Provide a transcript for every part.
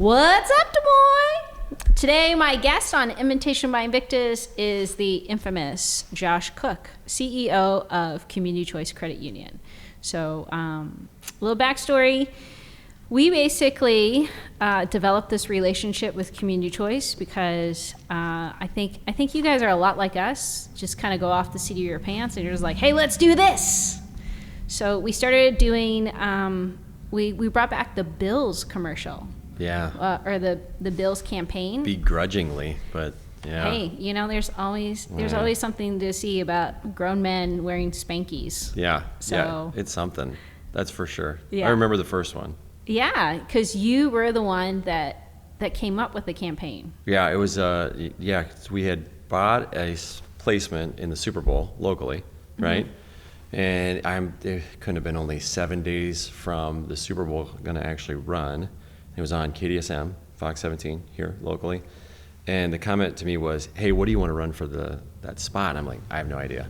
What's up, Des Moines? Today, my guest on Invitation by Invictus is the infamous Josh Cook, CEO of Community Choice Credit Union. So, a little backstory. We basically developed this relationship with Community Choice because I think you guys are a lot like us. Just kind of go off the seat of your pants and you're just like, hey, let's do this. So we started doing. We brought back the Bills commercial. Yeah. Or the Bills campaign. Begrudgingly, but yeah. Hey, there's always something to see about grown men wearing Spankies. Yeah. So yeah, it's something. That's for sure. Yeah. I remember the first one. Yeah, because you were the one that came up with the campaign. Yeah, it was. We had bought a placement in the Super Bowl locally, right? Mm-hmm. And it couldn't have been only 7 days from the Super Bowl going to actually run. It was on KDSM, Fox 17 here locally. And the comment to me was, hey, what do you want to run for that spot? And I'm like, I have no idea.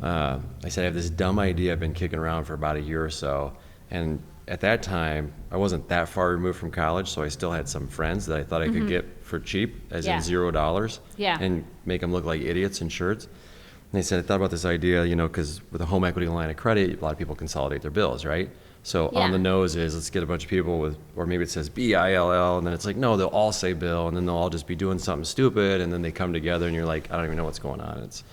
I said, I have this dumb idea I've been kicking around for about a year or so. And at that time, I wasn't that far removed from college, so I still had some friends that I thought I could get for cheap, as in $0, and make them look like idiots in shirts. And they said, I thought about this idea, because with a home equity line of credit, a lot of people consolidate their bills, right? So on the nose is, let's get a bunch of people with, or maybe it says BILL, and then it's like, no, they'll all say Bill, and then they'll all just be doing something stupid, and then they come together, and you're like, I don't even know what's going on. It's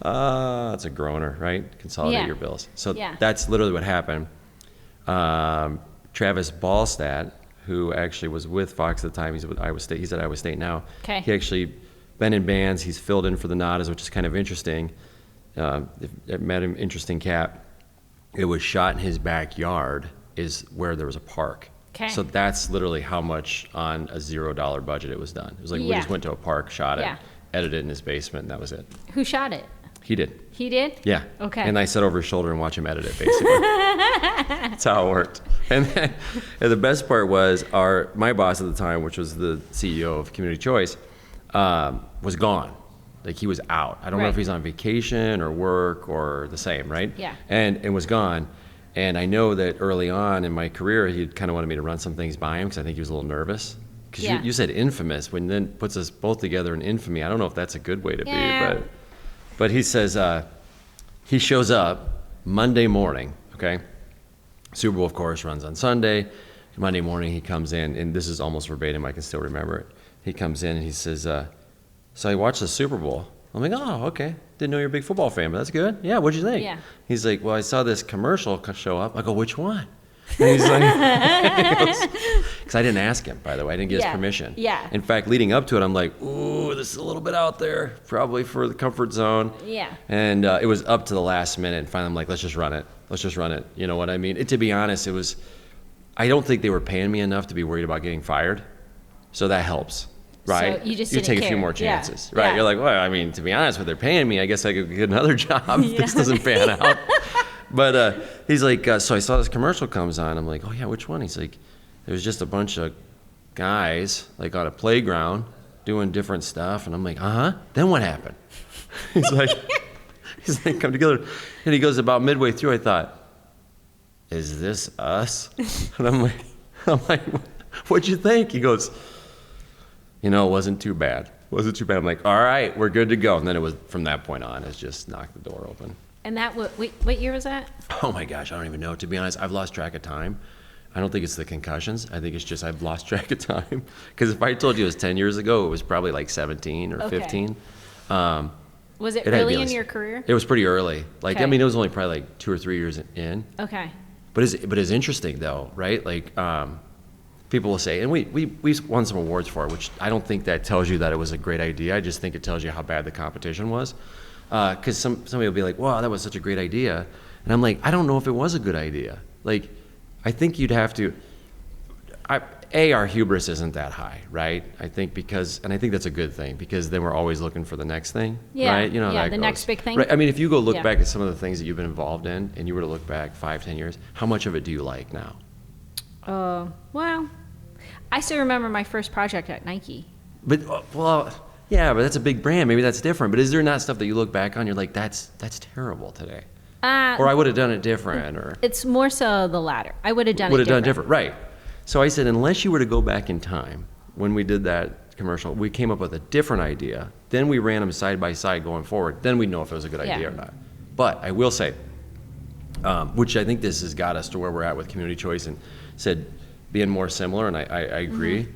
a groaner, right? Consolidate your bills. So that's literally what happened. Travis Ballstat, who actually was with Fox at the time, he's at Iowa State. He's at Iowa State now. Okay. He actually been in bands. He's filled in for the Nadas, which is kind of interesting. It met him interesting cap. It was shot in his backyard, is where there was a park. Okay. So that's literally how much on a $0 budget it was done. It was like we just went to a park, shot it, edited it in his basement, and that was it. Who shot it? He did. He did? Yeah. Okay. And I sat over his shoulder and watched him edit it, basically. That's how it worked. And the best part was my boss at the time, which was the CEO of Community Choice, was gone. Like, he was out. I don't know if he's on vacation or work or the same, right? Yeah. And was gone. And I know that early on in my career, he kind of wanted me to run some things by him because I think he was a little nervous. Because you said infamous, when then puts us both together in infamy. I don't know if that's a good way to be, but he says, he shows up Monday morning, okay? Super Bowl, of course, runs on Sunday. Monday morning, he comes in, and this is almost verbatim. I can still remember it. He comes in, and he says, so I watched the Super Bowl. I'm like, oh, okay. Didn't know you're a big football fan, but that's good. Yeah, what'd you think? Yeah. He's like, well, I saw this commercial show up. I go, which one? And he's like, because I didn't ask him, by the way. I didn't get his permission. Yeah. In fact, leading up to it, I'm like, ooh, this is a little bit out there, probably for the comfort zone. Yeah. And it was up to the last minute, and finally I'm like, let's just run it. You know what I mean? To be honest, I don't think they were paying me enough to be worried about getting fired. So that helps. Right? So you just take care. a few more chances, right? Yeah. You're like, well, I mean, to be honest, what they're paying me, I guess I could get another job if this doesn't pan out. But he's like, so I saw this commercial comes on. I'm like, oh yeah, which one? He's like, there's just a bunch of guys like on a playground doing different stuff, and I'm like, then what happened? he's like, come together, and he goes, about midway through, I thought, is this us? And I'm like, what'd you think? He goes, it wasn't too bad. I'm like, all right, we're good to go. And then it was, from that point on, it's just knocked the door open. And that, what year was that? Oh my gosh, I don't even know. To be honest, I've lost track of time. I don't think it's the concussions. I think it's just I've lost track of time. Because if I told you it was 10 years ago, it was probably like 17 or 15. Was it early in your career? It was pretty early. Like, I mean, it was only probably like 2 or 3 years in. Okay. But it's interesting though, right? Like, people will say, and we won some awards for it, which I don't think that tells you that it was a great idea. I just think it tells you how bad the competition was. Because somebody will be like, wow, that was such a great idea. And I'm like, I don't know if it was a good idea. Like, I think you'd have to, our hubris isn't that high, right? I think and I think that's a good thing, because then we're always looking for the next thing, right? You know how that the goes. next big thing. Right? I mean, if you go look back at some of the things that you've been involved in, and you were to look back 5-10 years, how much of it do you like now? Well, I still remember my first project at Nike. But, yeah, but that's a big brand. Maybe that's different. But is there not stuff that you look back on, you're like, that's terrible today? Or I would have done it different, or... It's more so the latter. I would have done it different. Would have done it different, right. So I said, unless you were to go back in time, when we did that commercial, we came up with a different idea. Then we ran them side by side going forward. Then we'd know if it was a good idea or not. But I will say, which I think this has got us to where we're at with community choice, and said being more similar, and I agree.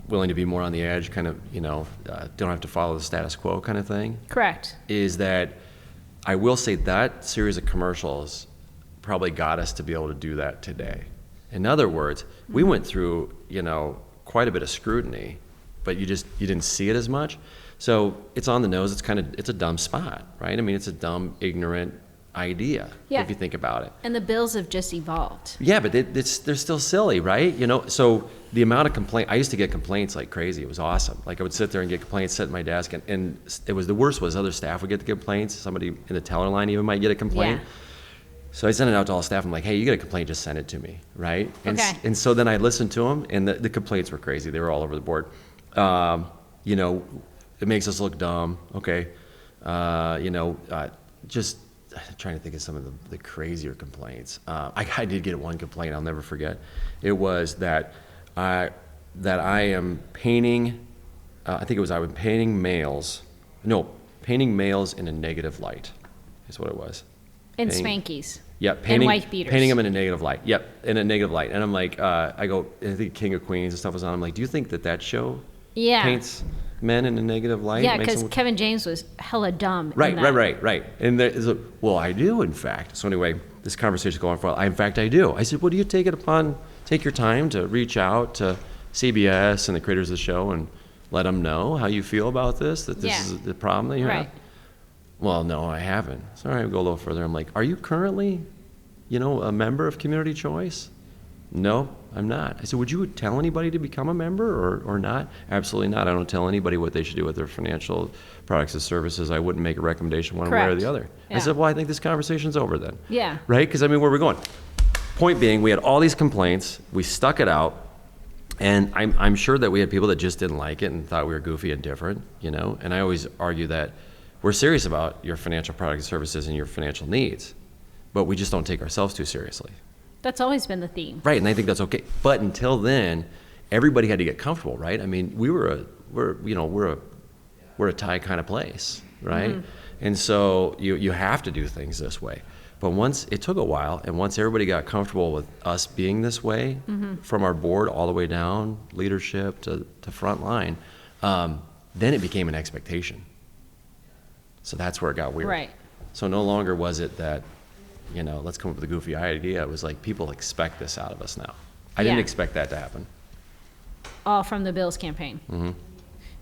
Willing to be more on the edge, kind of, don't have to follow the status quo kind of thing. Correct. Is that I will say that series of commercials probably got us to be able to do that today. In other words, we went through, quite a bit of scrutiny, but you didn't see it as much. So it's on the nose. It's a dumb spot, right? I mean, it's a dumb, ignorant idea if you think about it. And the bills have just evolved. Yeah, but they're still silly, right? So the amount of I used to get complaints like crazy. It was awesome. Like I would sit there and get complaints, sit at my desk, and it was the worst was other staff would get the complaints. Somebody in the teller line even might get a complaint. Yeah. So I sent it out to all staff. I'm like, hey, you get a complaint, just send it to me, right? Okay. And so then I listened to them, and the complaints were crazy. They were all over the board. It makes us look dumb. Okay. Just trying to think of some of the crazier complaints. I did get one complaint I'll never forget. It was that I am painting, I was painting males in a negative light is what it was. And spankies. Yep, and wife beaters. Painting them in a negative light. Yep, in a negative light. And I'm like, I think King of Queens and stuff was on. I'm like, do you think that show paints men in a negative light? Yeah, because Kevin James was hella dumb. Right. And well, I do, in fact. So anyway, this conversation's going for a while. In fact, I do. I said, well, do you take your time to reach out to CBS and the creators of the show and let them know how you feel about this, that this is the problem that you have? Well, no, I haven't. So all right, we'll go a little further. I'm like, are you currently, a member of Community Choice? No, I'm not. I said, would you tell anybody to become a member or not? Absolutely not. I don't tell anybody what they should do with their financial products and services. I wouldn't make a recommendation one way or the other. Yeah. I said, well, I think this conversation's over then. Yeah. Right? Because, where are we going? Point being, we had all these complaints. We stuck it out. And I'm sure that we had people that just didn't like it and thought we were goofy and different, And I always argue that we're serious about your financial products and services and your financial needs, but we just don't take ourselves too seriously. That's always been the theme. Right, and I think that's okay. But until then, everybody had to get comfortable, right? I mean, we're a Thai kind of place, right? Mm-hmm. And so you have to do things this way. But once it took a while, and once everybody got comfortable with us being this way, from our board all the way down, leadership to front line, then it became an expectation. So that's where it got weird. Right. So no longer was it that, let's come up with a goofy idea. It was like, people expect this out of us now. I didn't expect that to happen. All from the Bills campaign. Mm-hmm.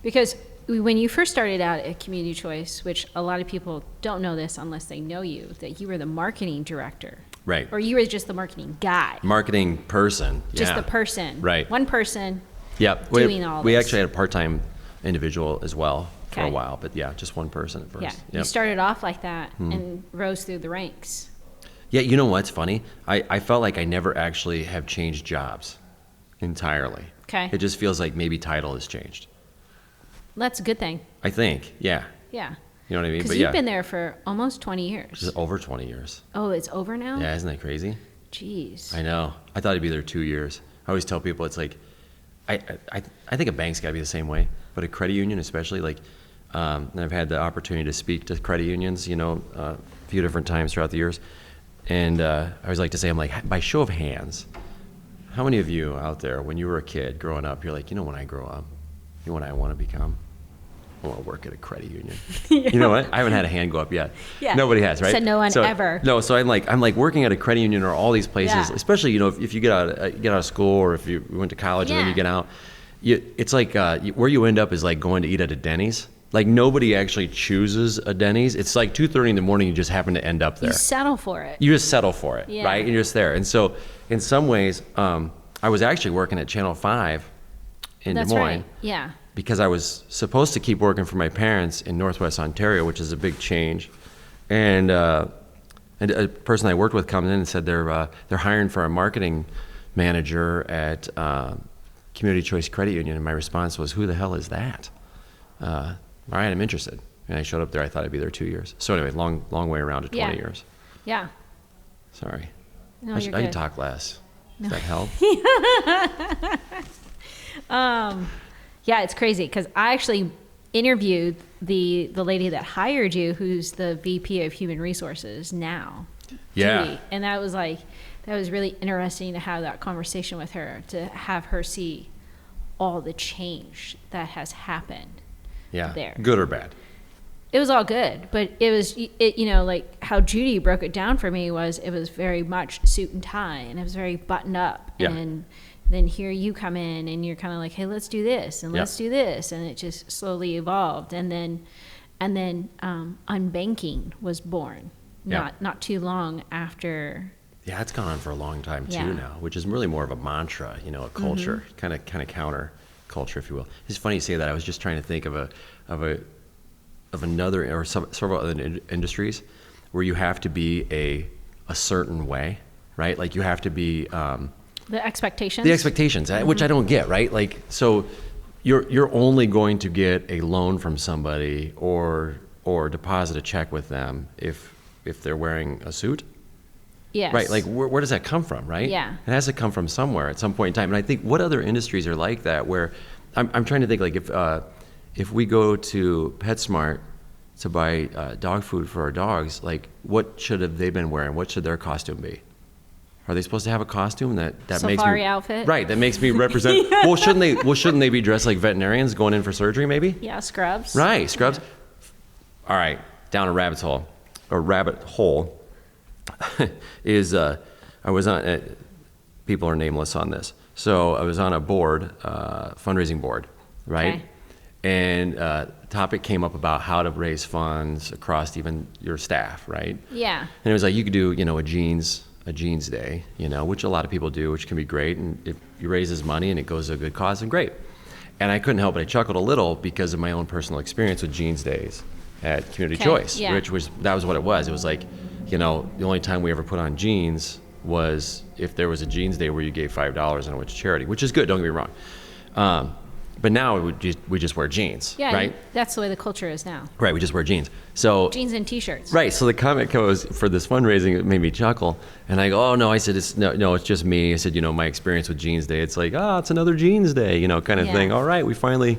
Because when you first started out at Community Choice, which a lot of people don't know this unless they know you, that you were the marketing director. Right. Or you were just the marketing guy. Marketing person. Just the person. Right. One person Yep. doing all this. We actually had a part-time individual as well for a Okay. while, but just one person at first. Yeah. Yep. You started off like that and rose through the ranks. Yeah, you know what's funny? I felt like I never actually have changed jobs entirely. Okay. It just feels like maybe title has changed. That's a good thing. I think, yeah. Yeah. You know what I mean? Because you've been there for almost 20 years. It's over 20 years. Oh, it's over now? Yeah, isn't that crazy? Jeez. I know. I thought I'd be there 2 years. I always tell people it's like, I think a bank's got to be the same way, but a credit union especially, like, and I've had the opportunity to speak to credit unions, a few different times throughout the years. And I always like to say, I'm like, by show of hands, how many of you out there, when you were a kid growing up, you're like, when I grow up, what I want to become? I want to work at a credit union. Yeah. You know what? I haven't had a hand go up yet. Yeah. Nobody has, right? Said no one ever. No, so I'm like working at a credit union or all these places, especially, if you get out of school or if you went to college and then you get out, it's like where you end up is like going to eat at a Denny's. Like nobody actually chooses a Denny's. It's like 2:30 in the morning. You just happen to end up there. You settle for it. You just settle for it, right? And you're just there. And so, in some ways, I was actually working at Channel 5 in Des Moines. Right. Yeah. Because I was supposed to keep working for my parents in Northwest Ontario, which is a big change. And a person I worked with comes in and said they're hiring for a marketing manager at Community Choice Credit Union. And my response was, who the hell is that? All right, I'm interested. And I showed up there. I thought I'd be there 2 years. So anyway, long way around to 20 years. Yeah. Sorry. No, I you're could good. talk less. Does that help? Yeah, it's crazy because I actually interviewed the lady that hired you, who's the VP of Human Resources now. Yeah. Judy. And that was really interesting to have that conversation with her, to have her see all the change that has happened. Yeah. There. Good or bad? It was all good, but it was, like how Judy broke it down for me it was very much suit and tie, and it was very buttoned up. Yeah. And then here you come in and you're kind of like, hey, let's do this and let's do this. And it just slowly evolved. And then unbanking was born not too long after. Yeah, it's gone on for a long time too Yeah. now, which is really more of a mantra, a culture, kind of counter culture, if you will. It's funny you say that. I was just trying to think of another or several other industries where you have to be a certain way, right? Like you have to be The expectations. which I don't get, right? Like, so you're only going to get a loan from somebody or deposit a check with them if they're wearing a suit. Yes. Right, like where does that come from, right? Yeah. It has to come from somewhere at some point in time. And I think what other industries are like that where, I'm trying to think, like if we go to PetSmart to buy dog food for our dogs, like what should have they been wearing? What should their costume be? Are they supposed to have a costume that makes me Safari outfit? Right, that makes me represent. Well, shouldn't they be dressed like veterinarians going in for surgery maybe? Yeah, scrubs. Right, scrubs. All right, down a rabbit hole is I was on. People are nameless on this, so I was on a board, fundraising board, right? Okay. And the topic came up about how to raise funds across even your staff, right? Yeah. And it was like you could do, a jeans day, which a lot of people do, which can be great. And if you raise this money and it goes to a good cause, then great. And I couldn't help but I chuckled a little because of my own personal experience with jeans days at Community Choice, yeah. which was what it was. It was like, the only time we ever put on jeans was if there was a jeans day where you gave $5 and it went to charity, which is good, don't get me wrong. But now we just wear jeans, Yeah, right? that's the way the culture is now. Right, we just wear jeans. So Jeans and T-shirts. right, so the comment goes for this fundraising, it made me chuckle, and I go, oh no, I said it's just me. I said, my experience with Jeans Day, it's like, it's another Jeans Day, kind of Yeah. thing. All right, we've finally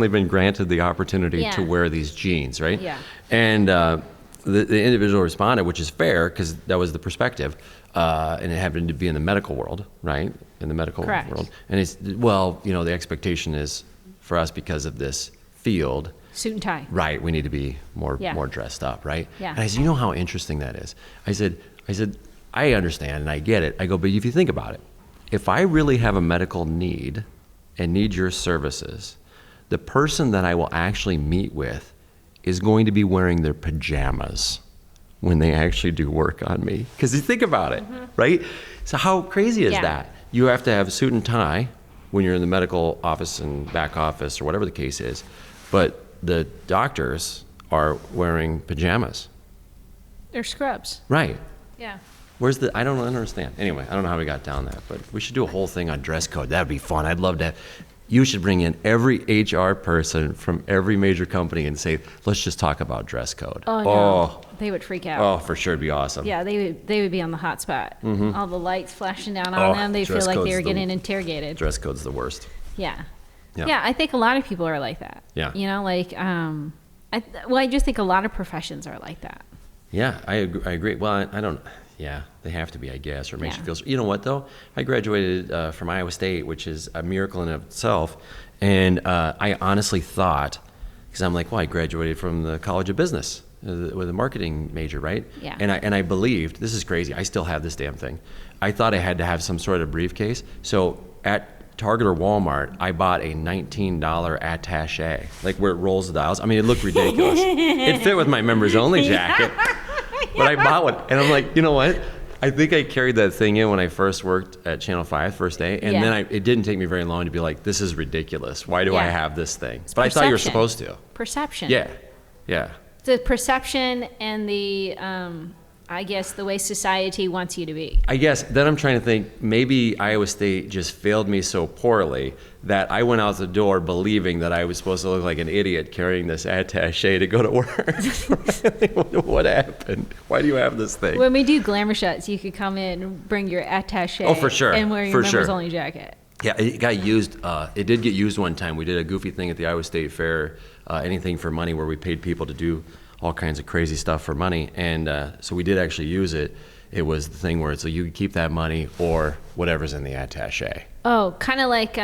been granted the opportunity Yeah. to wear these jeans, right? Yeah. And the individual responded, which is fair because that was the perspective, and it happened to be in the medical world, right? In the medical Correct. world, and it's the expectation is for us because of this field. Suit and tie. Right, we need to be more Yeah. dressed up, right? Yeah. And I said, how interesting that is. I said, I understand and I get it. I go, but if you think about it, if I really have a medical need and need your services, the person that I will actually meet with is going to be wearing their pajamas when they actually do work on me. Because you think about it, right? So how crazy is Yeah. that? You have to have a suit and tie when you're in the medical office and back office or whatever the case is, but the doctors are wearing pajamas. They're scrubs. Right. Yeah. I don't understand. Anyway, I don't know how we got down that, but we should do a whole thing on dress code. That'd be fun. I'd love to you should bring in every HR person from every major company and say, let's just talk about dress code. Oh, no. They would freak out. Oh, for sure, it'd be awesome. Yeah, they would be on the hot spot. All the lights flashing down on Oh, them. They feel dress like they code's were the- getting interrogated. Dress code's the worst. Yeah. Yeah. Yeah, I think a lot of people are like that. Yeah. I just think a lot of professions are like that. Yeah, I agree. Well, I don't. Yeah, they have to be, I guess, or it makes Yeah. you feel. You know what though? I graduated from Iowa State, which is a miracle in itself, and I honestly thought, because I'm like, well, I graduated from the College of Business with a marketing major, right? Yeah. And I believed, this is crazy. I still have this damn thing. I thought I had to have some sort of briefcase. So at Target or Walmart, I bought a $19 attaché, like where it rolls the dials. I mean, it looked ridiculous. It fit with my members only jacket, but I bought one. And I'm like, you know what? I think I carried that thing in when I first worked at Channel 5, first day. And Yeah. then it didn't take me very long to be like, this is ridiculous. Why do I Yeah. have this thing? But I thought you were perception. supposed to. Perception. Yeah. Yeah. The perception and I guess, the way society wants you to be. I guess then I'm trying to think, maybe Iowa State just failed me so poorly that I went out the door believing that I was supposed to look like an idiot carrying this attaché to go to work. What happened? Why do you have this thing? When we do glamour shots, you could come in and bring your attaché. Oh, for sure. And wear your members only jacket. Yeah, it got used. It did get used one time. We did a goofy thing at the Iowa State Fair, anything for money, where we paid people to do all kinds of crazy stuff for money. And so we did actually use it. It was the thing where it's like you keep that money or whatever's in the attaché. Oh, kind of like,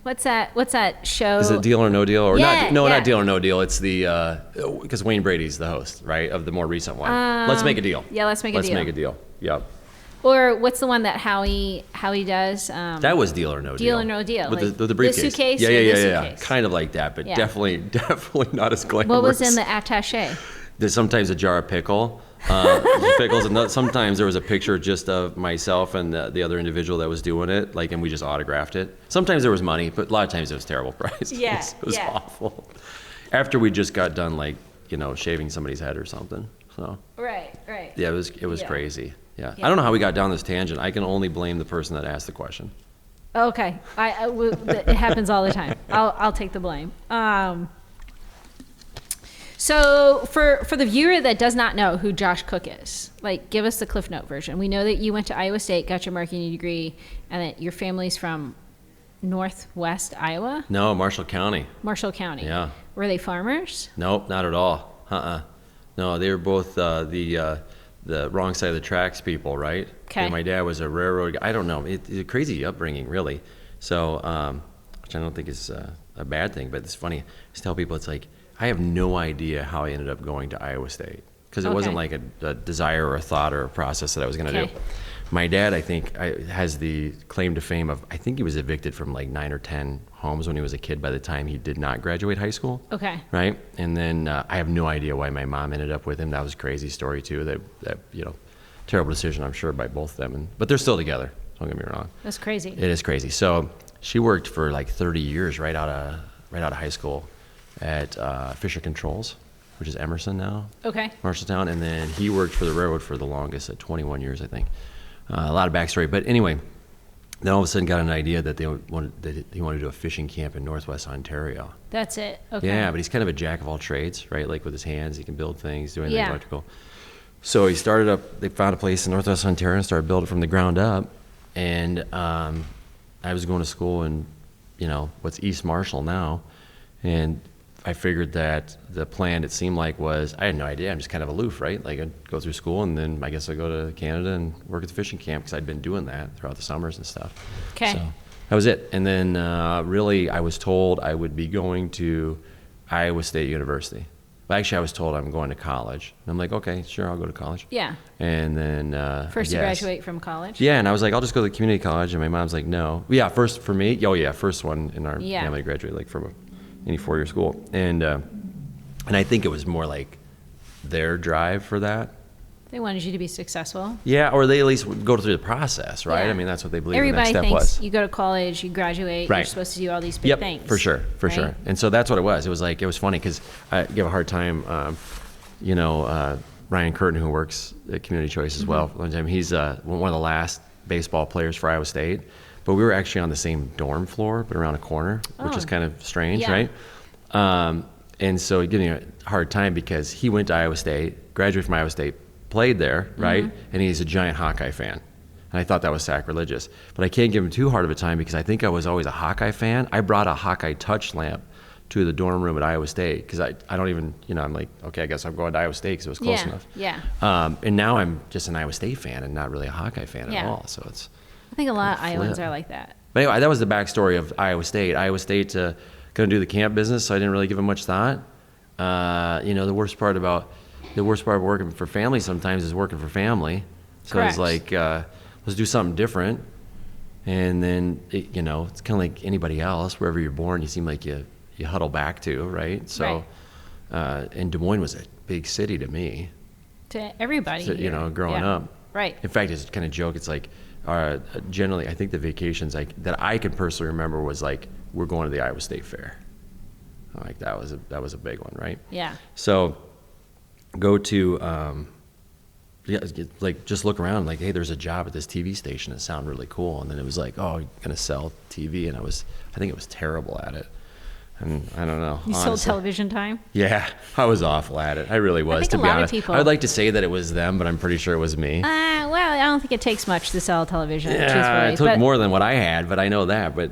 what's that show? Is it Deal or No Deal? Or Yeah, not Deal or No Deal. It's the, because Wayne Brady's the host, right, of the more recent one. Let's Make a Deal. Yeah, Let's Make a Deal. Let's Make a Deal. Yep. Or what's the one that Howie does? That was Deal or No Deal. Deal or No Deal. With like the briefcase. The suitcase? Yeah. Kind of like that, but Yeah. definitely not as glamorous. What was in the attaché? There's sometimes a jar of pickles, and sometimes there was a picture just of myself and the other individual that was doing it, and we just autographed it. Sometimes there was money, but a lot of times it was terrible price. Yeah, It was awful. After we just got done, shaving somebody's head or something. So. Right. Yeah, it was Yeah. crazy. Yeah. Yeah. I don't know how we got down this tangent. I can only blame the person that asked the question. Okay. It happens all the time. I'll take the blame. So for the viewer that does not know who Josh Cook is, give us the Cliff Note version. We know that you went to Iowa State, got your marketing degree, and that your family's from Northwest Iowa? No, Marshall County. Marshall County. Yeah. Were they farmers? Nope, not at all. No, they were both the wrong side of the tracks people, right? Okay. My dad was a railroad guy. I don't know. It's a crazy upbringing, really. So, which I don't think is a bad thing, but it's funny. I just tell people, it's like, I have no idea how I ended up going to Iowa State, because it wasn't like a desire or a thought or a process that I was going to do. My dad, I think, has the claim to fame of, I think he was evicted from 9 or 10 homes when he was a kid by the time he did not graduate high school. Okay. Right? And then I have no idea why my mom ended up with him. That was a crazy story, too. That terrible decision, I'm sure, by both of them. But they're still together. Don't get me wrong. That's crazy. It is crazy. So she worked for 30 years right out of high school at Fisher Controls, which is Emerson now. Okay. Marshalltown. And then he worked for the railroad for the longest, at 21 years, I think. A lot of backstory. But anyway, then all of a sudden got an idea that he wanted to do a fishing camp in Northwest Ontario. That's it. Okay. Yeah, but he's kind of a jack of all trades, right? With his hands, he can build things, do anything Yeah. electrical. So they found a place in Northwest Ontario and started building from the ground up. And I was going to school in, what's East Marshall now. And I figured that the plan, it seemed like, was, I had no idea. I'm just kind of aloof, right? I'd go through school, and then I guess I'd go to Canada and work at the fishing camp, because I'd been doing that throughout the summers and stuff. Okay. So that was it. And then really, I was told I would be going to Iowa State University. Well, actually, I was told I'm going to college. And I'm like, okay, sure, I'll go to college. Yeah. And then First to graduate from college? Yeah, and I was like, I'll just go to the community college. And my mom's like, no. Yeah, first for me. Oh, yeah, first one in our family to graduate, from any four-year school. And I think it was more like their drive for that. They wanted you to be successful. Yeah, or they at least would go through the process, right? Yeah. I mean, that's what they believe Everybody the next step thinks was. you go to college, you graduate, Right. you're supposed to do all these big things. For sure. right? And so that's what it was. It was it was funny, because I give a hard time, Ryan Curtin, who works at Community Choice as well. One time, he's one of the last baseball players for Iowa State, but we were actually on the same dorm floor, but around a corner, which is kind of strange, right? And so he gave me a hard time, because he went to Iowa State, graduated from Iowa State, played there, right? And he's a giant Hawkeye fan. And I thought that was sacrilegious. But I can't give him too hard of a time, because I think I was always a Hawkeye fan. I brought a Hawkeye touch lamp to the dorm room at Iowa State, because I don't even, I'm like, okay, I guess I'm going to Iowa State because it was close enough. Yeah. And now I'm just an Iowa State fan and not really a Hawkeye fan at all. So it's. I think a lot of Iowans are like that. But anyway, that was the backstory of Iowa State. Iowa State going to do the camp business, so I didn't really give it much thought. The worst part of working for family sometimes is working for family. So Correct. it's like, let's do something different. And then, it's kind of like anybody else. Wherever you're born, you seem like you huddle back to, right? So, and Des Moines was a big city to me. To everybody here. Growing up. Right. In fact, it's kind of joke. It's like, generally, I think the vacations that I can personally remember was we're going to the Iowa State Fair. That was a big one, right? Yeah. So, go to yeah, like just look around, like, hey, there's a job at this TV station that sounded really cool, and then it was like, oh, you're gonna sell TV, and I think it was terrible at it, and I don't know. You honestly. sold television time? Yeah, I was awful at it. I really was, think to a be lot of honest. people- I would like to say that it was them, but I'm pretty sure it was me. Well, I don't think it takes much to sell television, Yeah, truthfully. it took but, more than what I had, but I know that. But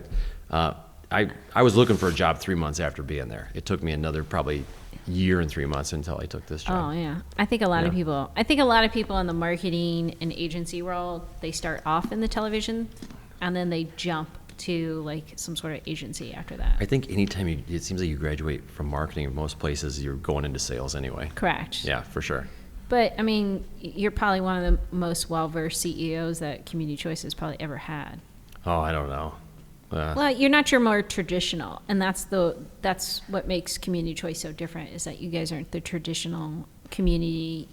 I was looking for a job 3 months after being there. It took me another probably year and 3 months until I took this job. Oh yeah, I think a lot of people in the marketing and agency world, they start off in the television, and then they jump to like some sort of agency after that. I think anytime it seems like you graduate from marketing, in most places you're going into sales anyway. Correct. Yeah, for sure. But I mean, you're probably one of the most well-versed CEOs that Community Choice has probably ever had. Oh, I don't know. Well, you're not your more traditional, and that's what makes Community Choice so different, is that you guys aren't the traditional community,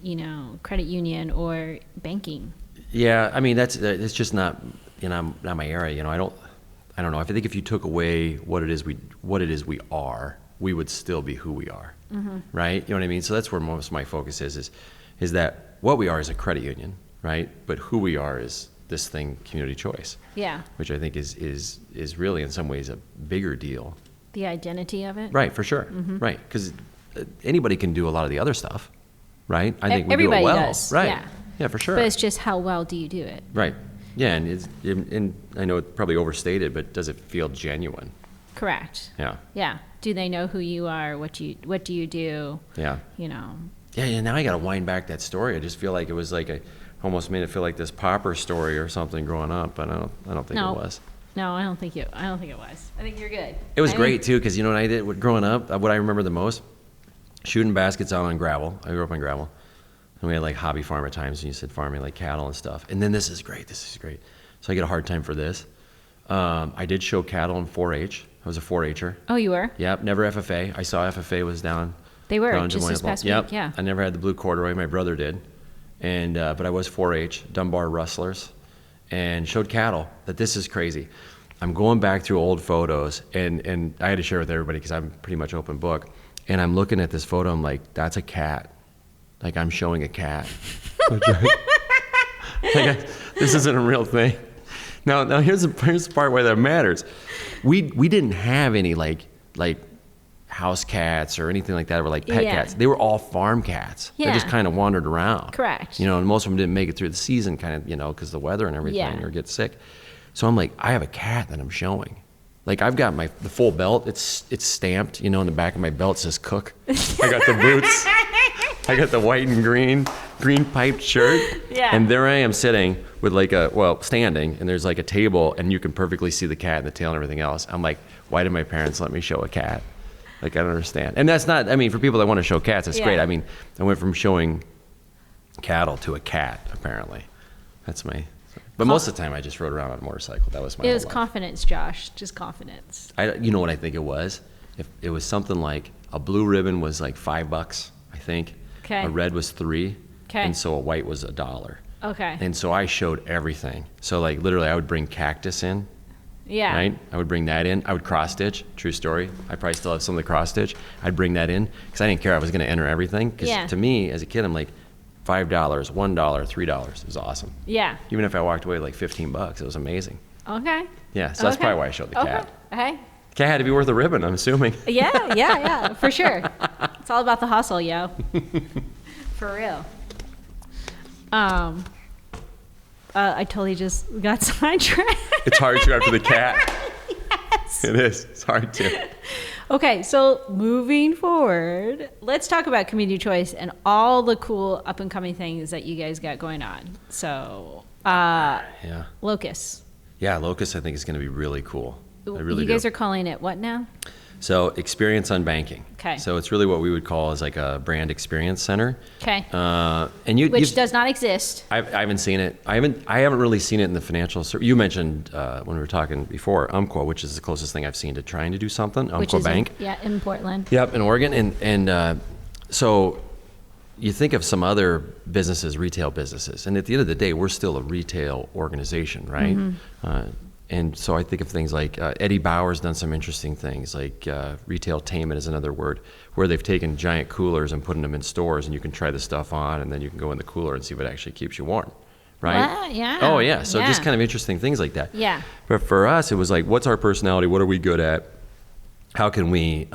credit union or banking. Yeah, I mean it's just not not my area. I don't know. I think if you took away what it is we are, we would still be who we are, right? You know what I mean? So that's where most of my focus is that what we are is a credit union, right? But who we are is this thing, Community Choice. Yeah. Which I think is really in some ways a bigger deal. The identity of it. Right, for sure. Right, because anybody can do a lot of the other stuff, right? I think we Everybody do it well. does. Right. Yeah. Yeah, for sure. But it's just how well do you do it? Right. Yeah, and I know it's probably overstated, but does it feel genuine? Correct. Yeah. Yeah. Do they know who you are? What do you do? Yeah. Yeah. Now I got to wind back that story. I just feel like it was like almost made it feel like this pauper story or something growing up, but I don't think it was. No, I don't think it was. I think you're good. It was great too, because you know what I did growing up? What I remember the most? Shooting baskets out on gravel. I grew up on gravel. And we had like hobby farm at times, and you said farming like cattle and stuff. And then this is great. So I get a hard time for this. I did show cattle in 4-H. I was a 4-Her. Oh, you were? Yep, never FFA. I saw FFA was down. They were down just this past Yep. week, yeah. I never had the blue corduroy. My brother did. And but I was 4-H, Dunbar Rustlers, and showed cattle. That this is crazy. I'm going back through old photos, and I had to share with everybody because I'm pretty much open book. And I'm looking at this photo. I'm like, that's a cat. Like I'm showing a cat. This isn't a real thing. Now here's the part where that matters. We didn't have any like house cats or anything like that, or like pet cats. They were all farm cats. Yeah. They just kind of wandered around. Correct. And most of them didn't make it through the season, kind of, because the weather and everything, or get sick. So I'm like, I have a cat that I'm showing. Like I've got the full belt. It's stamped, in the back of my belt it says Cook. I got the boots. I got the white and green piped shirt. Yeah. And there I am sitting with standing, and there's like a table, and you can perfectly see the cat and the tail and everything else. I'm like, why did my parents let me show a cat? Like, I don't understand. And that's not, for people that want to show cats, it's great. I went from showing cattle to a cat, apparently. But most of the time I just rode around on a motorcycle. That was my It was whole life. confidence, Josh. Just confidence. You know what I think it was? If it was something like a blue ribbon was like $5, I think. Okay. A red was $3. Okay. And so a white was $1. Okay. And so I showed everything. So like literally I would bring cactus in. Yeah. Right? I would bring that in. I would cross stitch. True story. I probably still have some of the cross stitch. I'd bring that in because I didn't care. I was going to enter everything. Because to me, as a kid, I'm like, $5, $1, $3. It was awesome. Yeah. Even if I walked away with like $15, it was amazing. Okay. Yeah. So that's probably why I showed the cat. Okay. Cat had to be worth a ribbon, I'm assuming. Yeah, for sure. It's all about the hustle, yo. For real. I totally just got sidetracked. It's hard to after the cat. Yes. It is. It's hard to. Okay, so moving forward, let's talk about Community Choice and all the cool up and coming things that you guys got going on. So, Locus. Yeah, Locus I think is going to be really cool. I really You guys are calling it what now? So experience on banking. Okay. So it's really what we would call as like a brand experience center. Okay. Which does not exist. I haven't seen it. I haven't really seen it in the financial. You mentioned when we were talking before Umpqua, which is the closest thing I've seen to trying to do something. Umpqua Bank. In Portland. Yep, in Oregon, and so you think of some other businesses, retail businesses, and at the end of the day, we're still a retail organization, right? And so I think of things like Eddie Bauer's done some interesting things, like retail-tainment is another word, where they've taken giant coolers and putting them in stores, and you can try the stuff on, and then you can go in the cooler and see if it actually keeps you warm, right? What? Yeah. Oh, yeah. So Yeah. just kind of interesting things like that. Yeah. But for us, it was like, what's our personality? What are we good at? How can we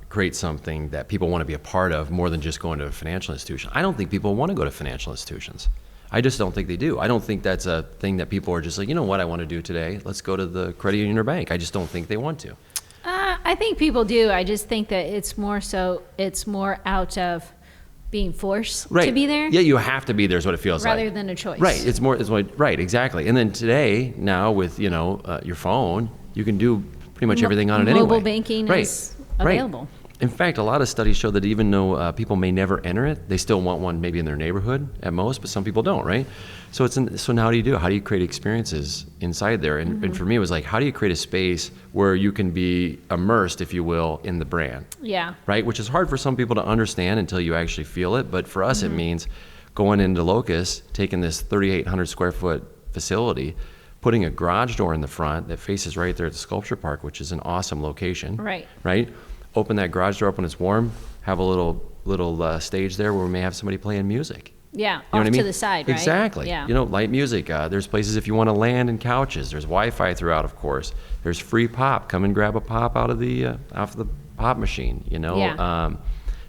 create something that people want to be a part of more than just going to a financial institution? I don't think people want to go to financial institutions. I just don't think they do. I don't think that's a thing that people are just like, you know what I want to do today? Let's go to the credit union or bank. I just don't think they want to. I think people do. I just think that it's more out of being forced to be there. Yeah, you have to be there is what it feels like. Rather than a choice. Right. Right, exactly. And then today, now with, your phone, you can do pretty much everything on it anyway. Mobile banking is available. Right. In fact, a lot of studies show that even though people may never enter it, they still want one maybe in their neighborhood at most, but some people don't, right? So so now how do you do it? How do you create experiences inside there? And for me, it was like, how do you create a space where you can be immersed, if you will, in the brand? Yeah. Right? Which is hard for some people to understand until you actually feel it. But for us, it means going into Locust, taking this 3,800 square foot facility, putting a garage door in the front that faces right there at the Sculpture Park, which is an awesome location. Right. Right? Open that garage door up when it's warm, have a little stage there where we may have somebody playing music. Yeah, You know what I off mean? to the side, right? Exactly. Yeah. Light music. There's places if you want to land in couches. There's Wi-Fi throughout, of course. There's free pop. Come and grab a pop out of the pop machine. Yeah.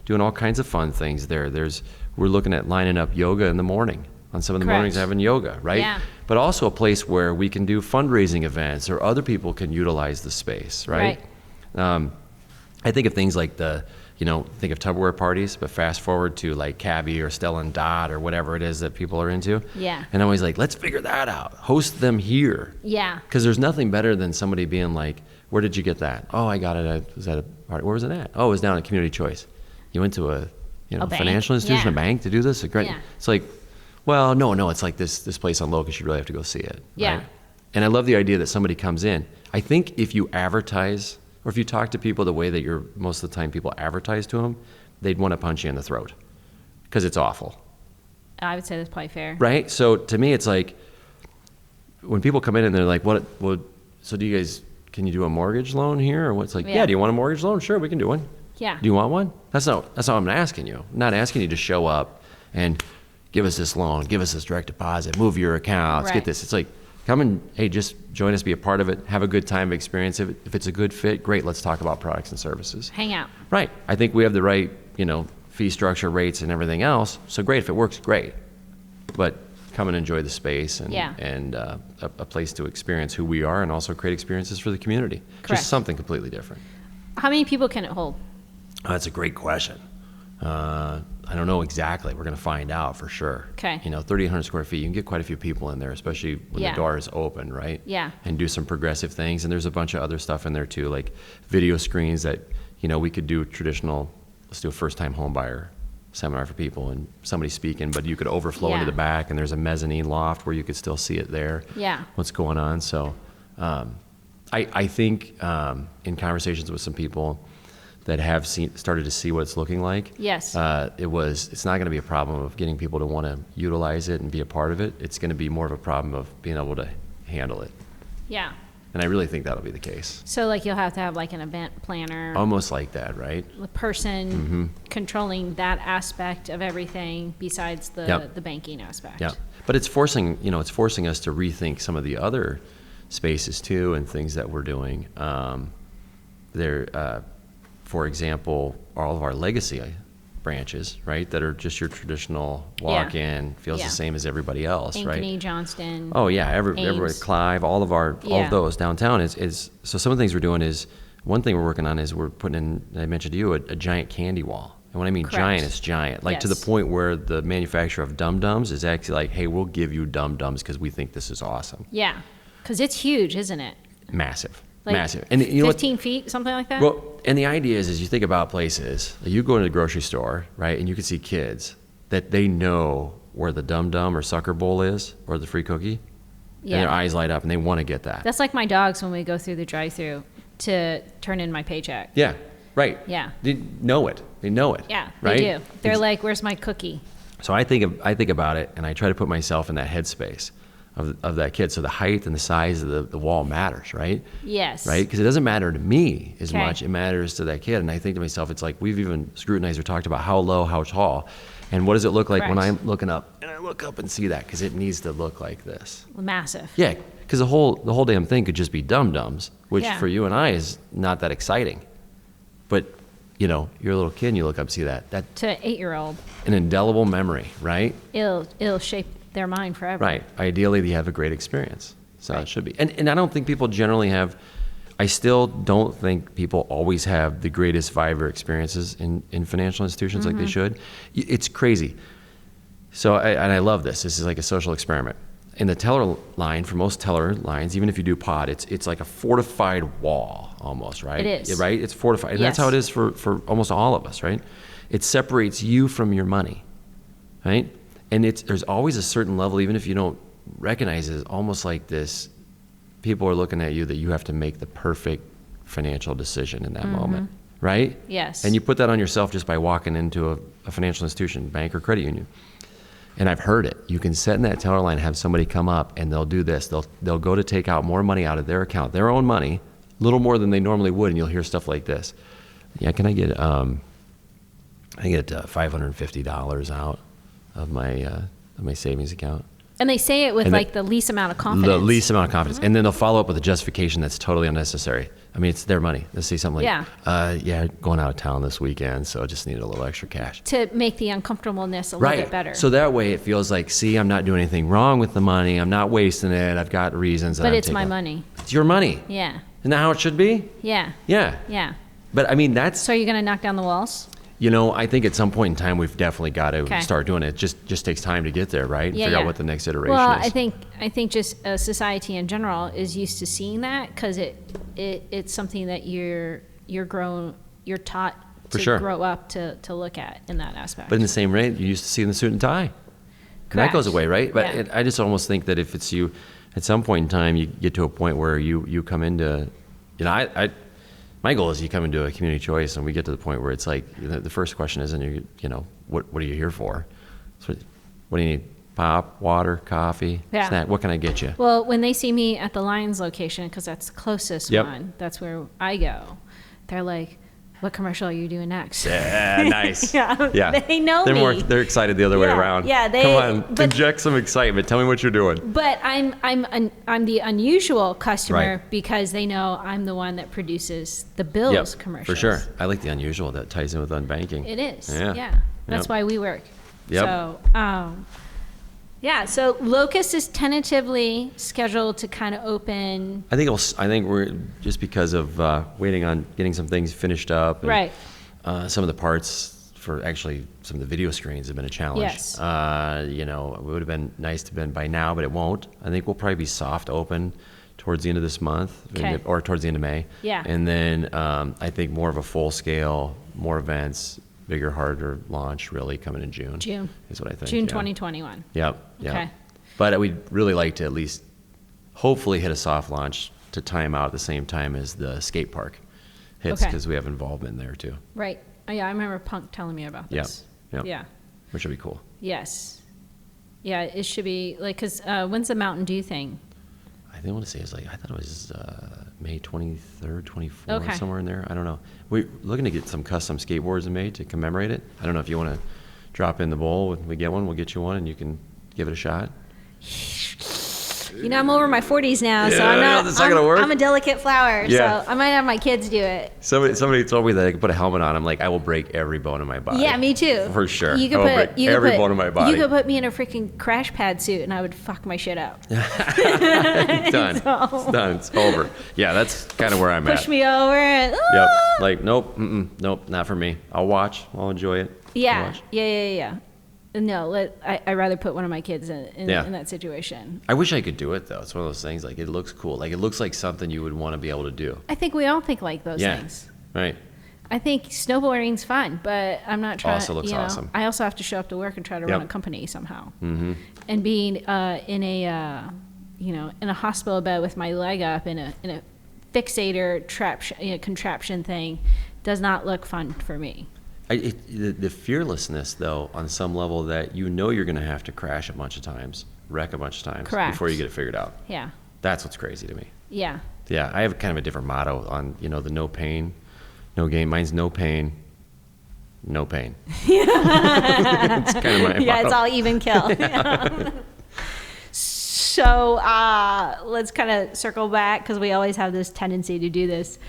Doing all kinds of fun things there. We're looking at lining up yoga in the morning. On some of the Correct. mornings, having yoga, right? Yeah. But also a place where we can do fundraising events, or other people can utilize the space, right? I think of things like think of Tupperware parties, but fast forward to like Cabby or Stella and Dot or whatever it is that people are into. Yeah. And I'm always like, let's figure that out. Host them here. Yeah. Because there's nothing better than somebody being like, where did you get that? Oh, I got it. Was at a party. Where was it at? Oh, it was down at Community Choice. You went to a bank? financial institution, Yeah. a bank to do this? Great. Yeah. It's like, well, no, it's like this place on Locust. You really have to go see it. Yeah. Right? And I love the idea that somebody comes in. I think if you advertise, or if you talk to people the way that most of the time people advertise to them, they'd want to punch you in the throat because it's awful. I would say that's probably fair. Right? So to me, it's like when people come in and they're like, so do you guys, can you do a mortgage loan here? Or what's like, Yeah. do you want a mortgage loan? Sure, we can do one. Yeah. Do you want one? That's not what I'm asking you. I'm not asking you to show up and give us this loan, give us this direct deposit, move your accounts, Right. get this. It's like, come and, hey, just join us, be a part of it, have a good time, experience it. If it's a good fit, great, let's talk about products and services. Hang out. Right. I think we have the right, fee structure, rates, and everything else. So great, if it works, great. But come and enjoy the space and Yeah. A place to experience who we are and also create experiences for the community. Correct. Just something completely different. How many people can it hold? That's a great question. I don't know exactly. We're going to find out for sure. Okay. 3,800 square feet, you can get quite a few people in there, especially when Yeah. the door is open, right? Yeah. And do some progressive things. And there's a bunch of other stuff in there too, like video screens that, we could do let's do a first-time home buyer seminar for people and somebody speaking, but you could overflow Yeah. into the back, and there's a mezzanine loft where you could still see it there. Yeah. What's going on. So I think in conversations with some people that have started to see what it's looking like. Yes. It's not going to be a problem of getting people to want to utilize it and be a part of it. It's going to be more of a problem of being able to handle it. Yeah. And I really think that'll be the case. So like you'll have to have like an event planner, Almost like that, right? a person controlling that aspect of everything besides the Yep. the banking aspect. Yeah. But it's forcing us to rethink some of the other spaces too and things that we're doing. For example, all of our legacy branches, right, that are just your traditional walk-in, feels Yeah. the same as everybody else, right? Ankeny, Johnston. Oh yeah, everybody, Ames. Clive, all of Yeah. those downtown is. So some of the things we're doing is, one thing we're working on is we're putting in, I mentioned to you, a giant candy wall. And when I mean Correct. giant, it's giant, like to the Yes. point where the manufacturer of Dum Dums is actually like, hey, we'll give you Dum Dums because we think this is awesome. Yeah. Because it's huge, isn't it? Massive, Like massive. And you know what? 15 feet, something like that? Well, and the idea is you think about places, like you go into the grocery store, right, and you can see kids that they know where the Dum Dum or Sucker Bowl is, or the free cookie, Yeah. and their eyes light up and they want to get that. That's like my dogs when we go through the drive-through to turn in my paycheck. Yeah, right. Yeah. They know it. They know it. Yeah, right? they do. They're like, where's my cookie? So I think about it, and I try to put myself in that headspace of that kid. So the height and the size of the wall matters, right? Yes. Right? Because it doesn't matter to me as Okay. much. It matters to that kid. And I think to myself, it's like we've even scrutinized or talked about how low, how tall. And what does it look like when Correct. I'm looking up and I look up and see that? Because it needs to look like this. Massive. Yeah, because the whole damn thing could just be dum-dums, which Yeah. for you and I is not that exciting. But, you know, you're a little kid and you look up and see that. That's To an 8-year-old, an indelible memory, right? it'll shape their mind forever. Right. Ideally, they have a great experience. So Right. it should be. And I don't think people generally have, I still don't think people always have the greatest Viber experiences in financial institutions like they should. It's crazy. So, and I love this. This is like a social experiment. In the teller line, for most teller lines, even if you do pod, it's like a fortified wall almost, right? It is. Right? It's fortified. And Yes. that's how it is for almost all of us, right? It separates you from your money, right? And there's always a certain level, even if you don't recognize it, almost like this, people are looking at you that you have to make the perfect financial decision in that moment, right? Yes. And you put that on yourself just by walking into a financial institution, bank or credit union. And I've heard it. You can sit in that teller line, have somebody come up, and they'll do this. They'll go to take out more money out of their account, their own money, a little more than they normally would, and you'll hear stuff like this. Yeah, can I get $550 out of my savings account? And they say it with And like the least amount of confidence. The least amount of confidence. And then they'll follow up with a justification that's totally unnecessary. I mean, it's their money. They'll say something like, yeah, going out of town this weekend, so I just needed a little extra cash. To make the uncomfortableness a little bit better. So that way it feels like, see, I'm not doing anything wrong with the money. I'm not wasting it. I've got reasons. That But I'm it's my taking. money. It's your money. Yeah. Isn't that how it should be? Yeah. Yeah. Yeah. But I mean, that's, So are you going to knock down the walls? you know, I think at some point in time, we've definitely got to Okay. start doing it. It just takes time to get there, right? Yeah, Figure yeah. out what the next iteration Well, is. I think just society in general is used to seeing that because it's something that you're taught For to sure. grow up to look at in that aspect. But in the same rate, you used to see in the suit and tie. And that Correct. goes away, right? But Yeah. I just almost think that if it's you, at some point in time, you get to a point where you come into, you know, my goal is you come into a community choice and we get to the point where it's like, the first question isn't, you know, what are you here for? So what do you need? Pop, water, coffee, Yeah. snack? What can I get you? Well, when they see me at the Lions location, because that's the closest Yep. one, that's where I go, they're like, what commercial are you doing next? Yeah, nice. Yeah, they know they're me. They're excited the other way Yeah, around. yeah, Come on, but- inject some excitement. Tell me what you're doing. But I'm the unusual customer Right. because they know I'm the one that produces the Bills commercials. for sure. I like the unusual that ties in with unbanking. It is. Yeah. Yeah. That's Yep. why we work. Yep. So, yeah. So Locust is tentatively scheduled to kind of open. I think we're just because of waiting on getting some things finished up. And, Right. some of the parts for actually some of the video screens have been a challenge. Yes. You know, it would have been nice to have been by now, but it won't. I think we'll probably be soft open towards the end of this month, Okay. or towards the end of May. Yeah. And then I think more of a full scale, more events, bigger, harder launch really coming in June. June. Is what I think. June yeah. 2021. Yep. Yep. Okay. But we'd really like to at least hopefully hit a soft launch to time out at the same time as the skate park hits, Okay. because we have involvement there too, Right. Oh, yeah. I remember Punk telling me about Yep. this. Yep. Yeah. which would be cool. Yes. Yeah. It should be like, because when's the Mountain Dew thing? I didn't want to say it's like, I thought it was May 23rd, 24th, Okay. somewhere in there. I don't know. We're looking to get some custom skateboards in May to commemorate it. I don't know if you want to drop in the bowl when we get one. We'll get you one and you can give it a shot. You know, I'm over my 40s now, so Yeah, I'm I know, not. that's not gonna work. I'm a delicate flower, Yeah. so I might have my kids do it. Somebody told me that I could put a helmet on. I'm like, I will break every bone in my body. Yeah, me too. For sure. You I could will put break every bone in my body. You could put me in a freaking crash pad suit, and I would fuck my shit up. Done. So- It's done. It's over. Yeah, that's kind of where I'm Push at. me over. And, Yep. ah! Like, nope, nope, not for me. I'll watch. I'll enjoy it. I'll Yeah, watch. yeah. No, I'd rather put one of my kids in Yeah. that situation. I wish I could do it though. It's one of those things. Like, it looks cool. Like, it looks like something you would want to be able to do. I think we all think like those Yeah. things. Right. I think snowboarding's fun, but I'm not trying. Also looks you know, awesome. I also have to show up to work and try to run Yep. a company somehow. Mm-hmm. And being in a in a hospital bed with my leg up in a fixator contraption thing does not look fun for me. The fearlessness, though, on some level, that you know you're going to have to crash a bunch of times, wreck a bunch of times Correct. before you get it figured out. Yeah. That's what's crazy to me. Yeah. Yeah, I have kind of a different motto on, the no pain, no gain. Mine's no pain, no pain. It's kind of my motto. Yeah, it's all even kill. So let's kind of circle back because we always have this tendency to do this.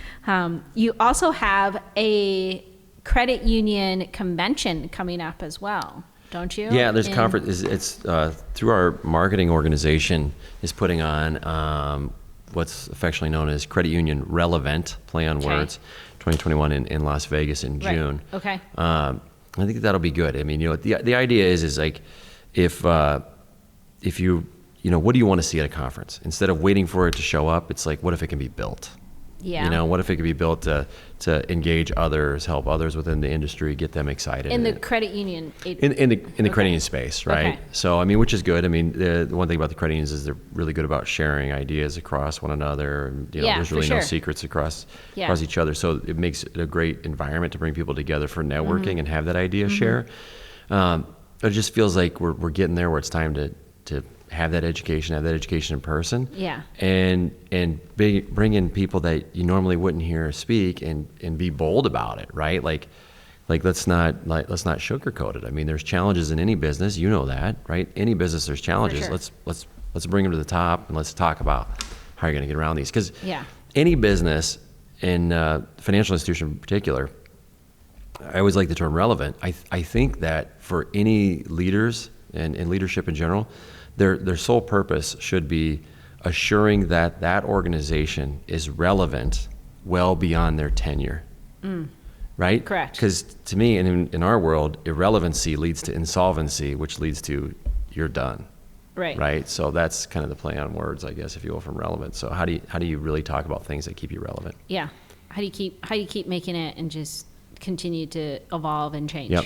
You also have a credit union convention coming up as well, don't you? Yeah, there's a conference. It's through our marketing organization is putting on what's affectionately known as Credit Union Relevant, play on words, 2021 in Las Vegas in June. Okay. I think that'll be good. I mean, the idea is like if you what do you want to see at a conference? Instead of waiting for it to show up, it's like, what if it can be built? Yeah. What if it could be built to engage others, help others within the industry, get them excited. In the credit union. In the credit union space, right? Okay. So, I mean, which is good. I mean, the one thing about the credit unions is they're really good about sharing ideas across one another. And, there's really no secrets across each other. So it makes it a great environment to bring people together for networking and have that idea share. But it just feels like we're getting there where it's time to have that education in person. Yeah. And bring in people that you normally wouldn't hear speak and be bold about it, right? Like let's not sugarcoat it. I mean, there's challenges in any business, that, right? Any business there's challenges. For sure. Let's bring them to the top and let's talk about how you're going to get around these. Because any business, and financial institution in particular, I always like the term relevant. I think that for any leaders and leadership in general, their sole purpose should be assuring that organization is relevant well beyond their tenure. Right? Correct. Because to me, in our world, irrelevancy leads to insolvency, which leads to you're done. Right. Right? So that's kind of the play on words, I guess, if you will, from relevant. So how do you really talk about things that keep you relevant? Yeah. How do you keep making it and just continue to evolve and change? Yep.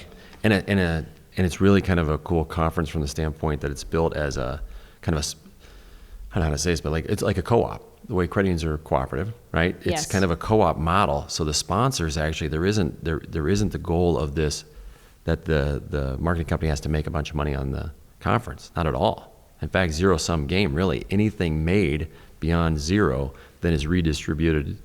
And it's really kind of a cool conference from the standpoint that it's built as a kind of I don't know how to say this, but it's like a co-op. The way credit unions are cooperative, right? It's kind of a co-op model. So the sponsors actually, there isn't the goal of this that the marketing company has to make a bunch of money on the conference. Not at all. In fact, zero-sum game, really. Anything made beyond zero then is redistributed,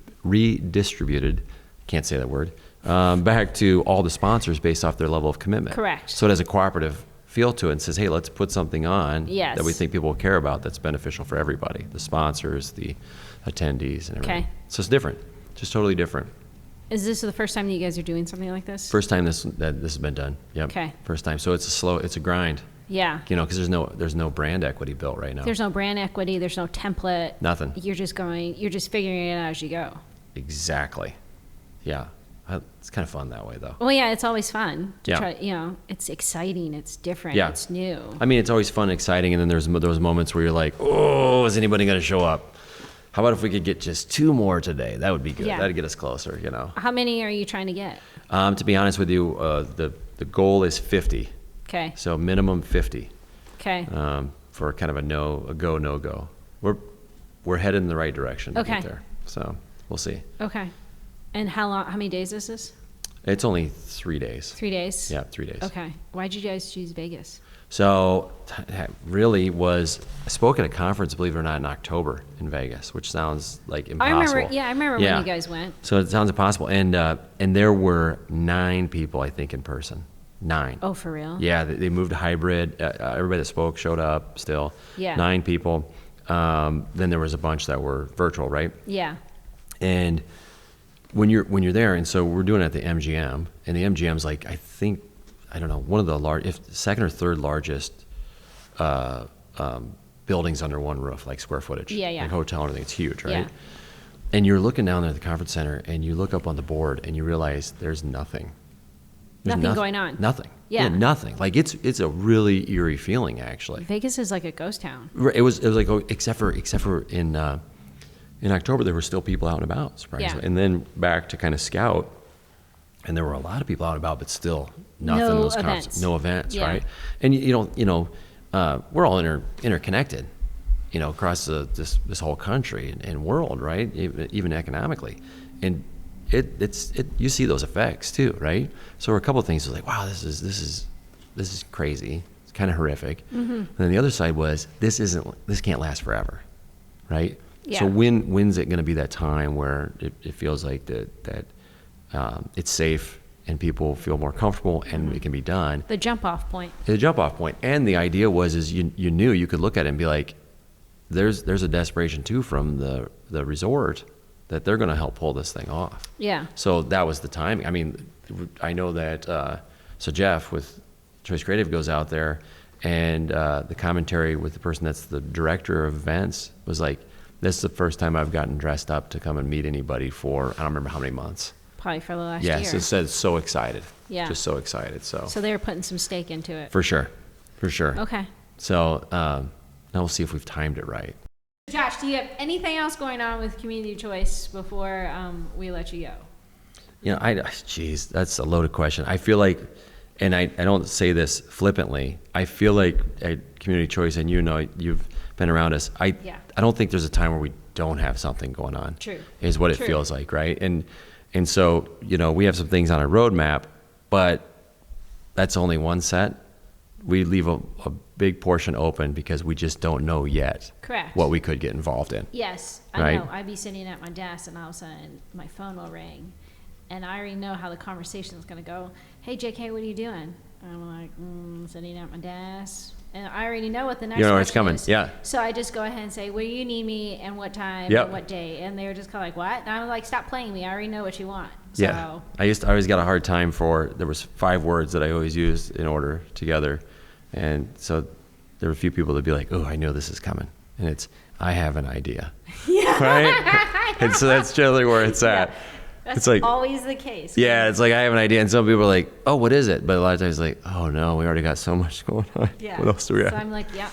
can't say that word, back to all the sponsors based off their level of commitment. Correct. So it has a cooperative feel to it and says, hey, let's put something on that we think people will care about that's beneficial for everybody, the sponsors, the attendees, and everything. Okay. So it's different, just totally different. Is this the first time that you guys are doing something like this? First time this has been done. Yep. Okay. First time. So it's a grind. Yeah. Because there's no brand equity built right now. There's no brand equity. There's no template. Nothing. You're just figuring it out as you go. Exactly. Yeah. It's kind of fun that way, though. Well, yeah, it's always fun to Yeah. try. It's exciting. It's different. Yeah. It's new. I mean, it's always fun and exciting, and then there's those moments where you're like, oh, is anybody going to show up? How about if we could get just 2 more today? That would be good. Yeah. That'd get us closer, How many are you trying to get? To be honest with you, the goal is 50. Okay. So minimum 50. Okay. For kind of a go, no go. We're headed in the right direction to get there. So we'll see. Okay. And how many days is this? It's only 3 days. 3 days? Yeah, 3 days. Okay. Why'd you guys choose Vegas? So really I spoke at a conference, believe it or not, in October in Vegas, which sounds like impossible. I remember when you guys went. So it sounds impossible. And there were 9 people, I think, in person. 9. Oh, for real? Yeah, they moved to hybrid. Everybody that spoke showed up still. Yeah. 9 people. Then there was a bunch that were virtual, right? Yeah. And when you're there, and so we're doing it at the MGM, and the MGM's like, I don't know, one of the second or third largest buildings under one roof, like square footage. Yeah, yeah. Like hotel and everything. It's huge, right? Yeah. And you're looking down there at the conference center, and you look up on the board, and you realize there's nothing. Nothing going on. Nothing. Yeah. Nothing. Like it's a really eerie feeling, actually. Vegas is like a ghost town. It was like, except for in October, there were still people out and about, surprisingly. Yeah. And then back to kind of scout, and there were a lot of people out and about, but still nothing. No was events. No events, Yeah. right? And we're all interconnected, across this whole country and world, right? Even economically, and you see those effects too, right? So a couple of things was like, wow, this is crazy. kind of horrific. And then the other side was, this can't last forever, right? Yeah. So when's it going to be that time where it feels like that it's safe and people feel more comfortable and it can be done? The jump off point. The jump off point. And the idea was you knew you could look at it and be like, there's a desperation too from the resort that they're going to help pull this thing off. Yeah. So that was the timing. I mean, I know that, so Jeff with Choice Creative goes out there, and the commentary with the person that's the director of events was like, this is the first time I've gotten dressed up to come and meet anybody for, I don't remember how many months. Probably for the last year. Yes, it said so excited. Yeah. Just so excited, so. So they were putting some stake into it. For sure. Okay. So now we'll see if we've timed it right. Josh, do you have anything else going on with Community Choice before we let you go? You know, geez, that's a loaded question. I feel like, and I don't say this flippantly, I feel like at Community Choice, and you know, you've been around us, I don't think there's a time where we don't have something going on. True. Is what it feels like, right? And so, you know, we have some things on our roadmap, but that's only one set. We leave a big portion open because we just don't know yet. Correct. What we could get involved in. Yes, I know. I'd be sitting at my desk and all of a sudden my phone will ring. And I already know how the conversation is going to go. Hey, JK, what are you doing? I'm like, sitting at my desk. And I already know what the next where it's question coming. is. Yeah. So I just go ahead and say, where do you need me and what time and what day? And they were just kind of like, what? And I'm like, stop playing me. I already know what you want. So. Yeah. I always got a hard time there was 5 words that I always used in order together. And so there were a few people that'd be like, oh, I know this is coming. And it's, I have an idea. Yeah. Right? And so that's generally where it's at. That's it's like always the case. Yeah, it's like I have an idea, and some people are like, "Oh, what is it?" But a lot of times, like, "Oh no, we already got so much going on. Yeah. What else do we have?" So I'm like, "Yeah,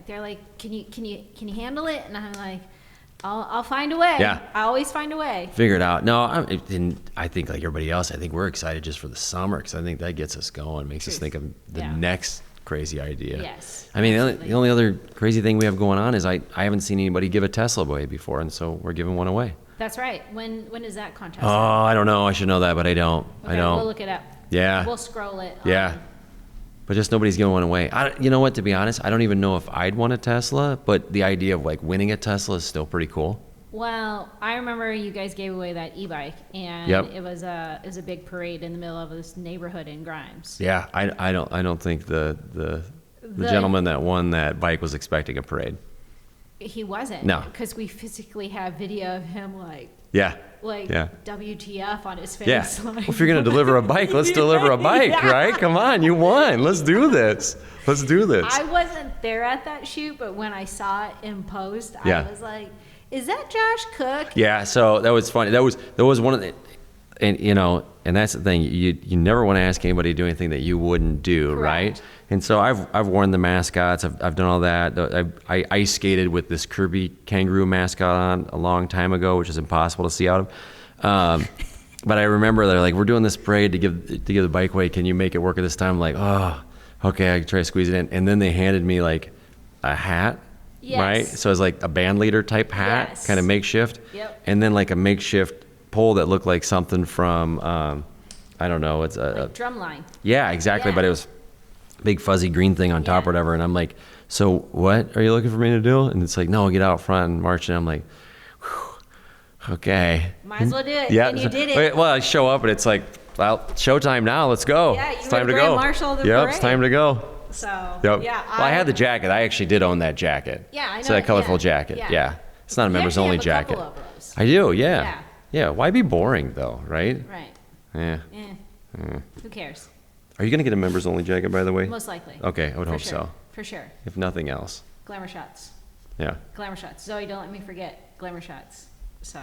they're like, can you handle it?" And I'm like, "I'll find a way. Yeah. I always find a way." Figure it out. No, I think like everybody else, I think we're excited just for the summer because I think that gets us going, makes us think of the next crazy idea. Yes. I mean, the only other crazy thing we have going on is I haven't seen anybody give a Tesla away before, and so we're giving one away. That's right. When is that contest? Oh, I don't know. I should know that, but I don't. Okay, I don't. We'll look it up. Yeah. We'll scroll it. Yeah. But just nobody's giving one away. You know what, to be honest, I don't even know if I'd want a Tesla, but the idea of like winning a Tesla is still pretty cool. Well, I remember you guys gave away that e-bike, and it was a big parade in the middle of this neighborhood in Grimes. Yeah, I don't think the gentleman that won that bike was expecting a parade. He wasn't. No. Because we physically have video of him like WTF on his face. Yeah. Like, well, if you're going to deliver a bike, let's deliver a bike, right? Come on, you won. Let's do this. I wasn't there at that shoot, but when I saw it in post, I was like, is that Josh Cook? Yeah, so that was funny. That was one of the, and you know, and that's the thing. You never want to ask anybody to do anything that you wouldn't do, right? And so I've worn the mascots. I've done all that. I ice skated with this Kirby kangaroo mascot on a long time ago, which is impossible to see out of. But I remember they're like, we're doing this parade to give the bike away. Can you make it work at this time? I'm like, oh, okay, I can try to squeeze it in. And then they handed me like a hat. Yes. Right? So it's like a band leader type hat, kind of makeshift. Yep. And then like a makeshift pole that looked like something from, I don't know, it's a drumline. Yeah, exactly. But it was a big fuzzy green thing on top or whatever. And I'm like, so what are you looking for me to do? And it's like, no, get out front and march. And I'm like, okay. Might as well do it. Yeah. And you did it. Well, I show up and it's like, well, showtime now. Let's go. Yeah, it's time to go. Marshal of the yep, parade. it's time to go. So, well, yeah. I had the jacket. I actually did own that jacket. Yeah, I know. It's that colorful jacket. Yeah. It's not a members only jacket. A couple of those. I do, yeah. Yeah, why be boring though, right? Right. Yeah. Who cares? Are you going to get a members only jacket, by the way? Most likely. Okay, I would hope so. For sure. If nothing else. Glamour shots. Yeah. Glamour shots. Zoe, don't let me forget glamour shots. So,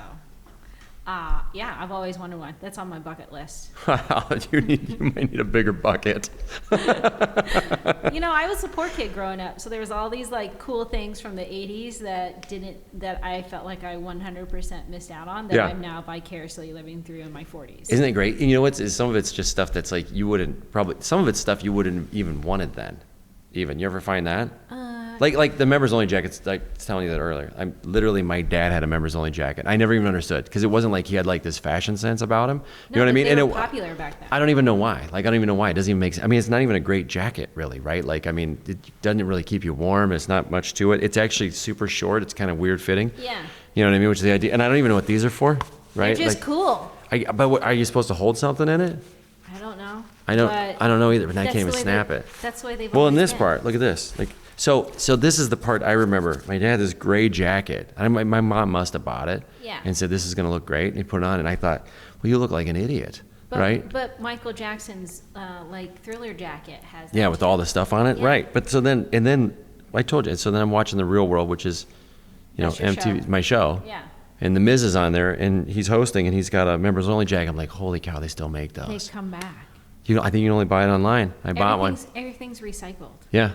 yeah, I've always wanted one. That's on my bucket list. you might need a bigger bucket. You know, I was a poor kid growing up, so there was all these like cool things from the 80s that I felt like I 100% missed out on that I'm now vicariously living through in my 40s. Isn't it great? And you know what? Some of it's just stuff that's like some of it's stuff you wouldn't even wanted then. You ever find that? Like the members only jackets, like I was telling you that earlier. I'm literally, my dad had a members only jacket. I never even understood, because it wasn't like he had like this fashion sense about him. You know what I mean? They were it popular back then. I don't even know why. Like, I don't even know why. It doesn't even make sense. I mean, it's not even a great jacket, really, right? Like, I mean, it doesn't really keep you warm. It's not much to it. It's actually super short. It's kind of weird fitting. Yeah. You know what I mean? Which is the idea. And I don't even know what these are for, right? They're just like, cool. But what, are you supposed to hold something in it? I don't know. I don't know either, but I that's can't the even way snap it. That's the way they've Well, in always this been. part, look at this. Like, so this is the part I remember. My dad had this gray jacket. My mom must have bought it. Yeah. And said, this is going to look great. And he put it on, and I thought, well, you look like an idiot, right? But Michael Jackson's like Thriller jacket has. Yeah, that with all the stuff on it, Yeah. right? But so then I told you. So then I'm watching The Real World, which is, That's your MTV, show. my show. Yeah. And The Miz is on there, and he's hosting, and he's got a members only jacket. I'm like, holy cow, they still make those. They've come back. I think you can only buy it online. I bought one. Everything's recycled. Yeah.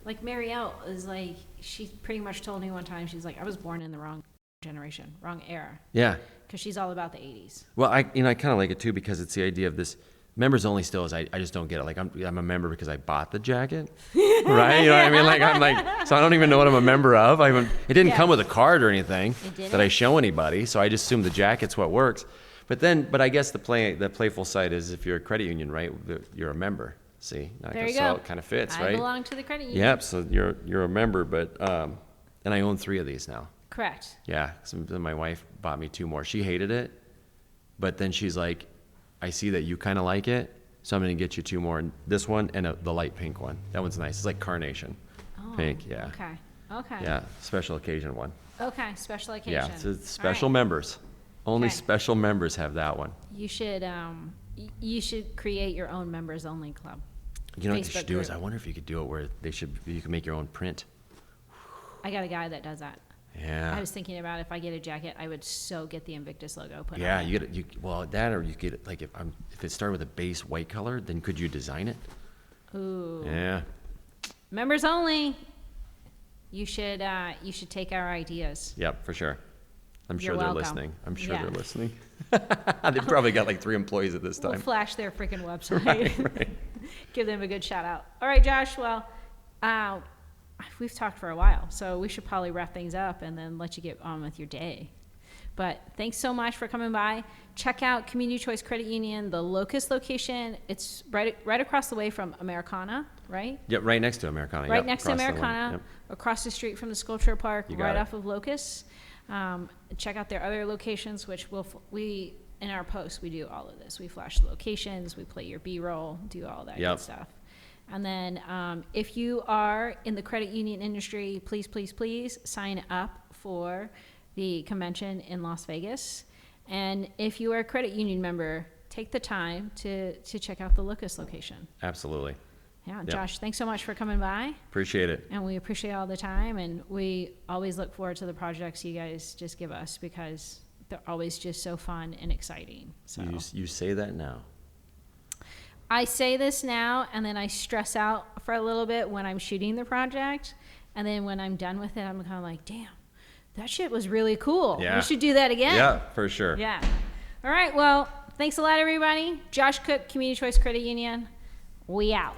Like Marielle is like, she pretty much told me one time, she's like, I was born in the wrong generation, wrong era. Yeah. Because she's all about the 80s. Well, I kind of like it too, because it's the idea of this members only still is, I just don't get it. Like, I'm a member because I bought the jacket, right? You know what I mean? Like, I'm like, so I don't even know what I'm a member of. It didn't come with a card or anything that I show anybody. So I just assume the jacket's what works. But I guess the playful side is, if you're a credit union, right? You're a member. See, There you so go. it kind of fits, I right? belong to the credit union. Yep. So you're a member, but and I own 3 of these now. Correct. Yeah. So then my wife bought me 2 more. She hated it, but then she's like, I see that you kind of like it, so I'm going to get you 2 more. This one and the light pink one. That one's nice. It's like carnation pink. Yeah. Okay. Yeah. Special occasion one. Okay. Special occasion. Yeah. So it's special All right. members. Only Okay. special members have that one. You should create your own members only club. You know what you Facebook should do is, group. I wonder if you could do it where you can make your own print. I got a guy that does that. Yeah. I was thinking about, if I get a jacket, I would so get the Invictus logo put Yeah, on it. you get it. Well, that, or you get it, like, if it started with a base white color, then could you design it? Ooh. Yeah. Members only. You should take our ideas. Yep, for sure. I'm You're sure they're welcome. listening. I'm sure Yeah. they're listening. They've probably got like 3 employees at this We'll time. flash their freaking website. Right. Give them a good shout out. All right, Josh. Well, we've talked for a while, so we should probably wrap things up and then let you get on with your day. But thanks so much for coming by. Check out Community Choice Credit Union, the Locust location. It's right across the way from Americana, right? Yep, right next to Americana. Right Yep, next to across the way. Americana, Yep. across the street from the Sculpture Park, You got right it. off of Locust. Check out their other locations, which we in our posts, we do all of this. We flash the locations, we play your B-roll, do all that Yep. good stuff. And then if you are in the credit union industry, please, please, please sign up for the convention in Las Vegas. And if you are a credit union member, take the time to check out the Locust location. Absolutely. Yeah, Yep. Josh, thanks so much for coming by. Appreciate it. And we appreciate all the time, and we always look forward to the projects you guys just give us, because they're always just so fun and exciting. So You say that now. I say this now, and then I stress out for a little bit when I'm shooting the project, and then when I'm done with it, I'm kind of like, damn, that shit was really cool. Yeah. We should do that again. Yeah, for sure. Yeah. All right, well, thanks a lot, everybody. Josh Cook, Community Choice Credit Union. We out.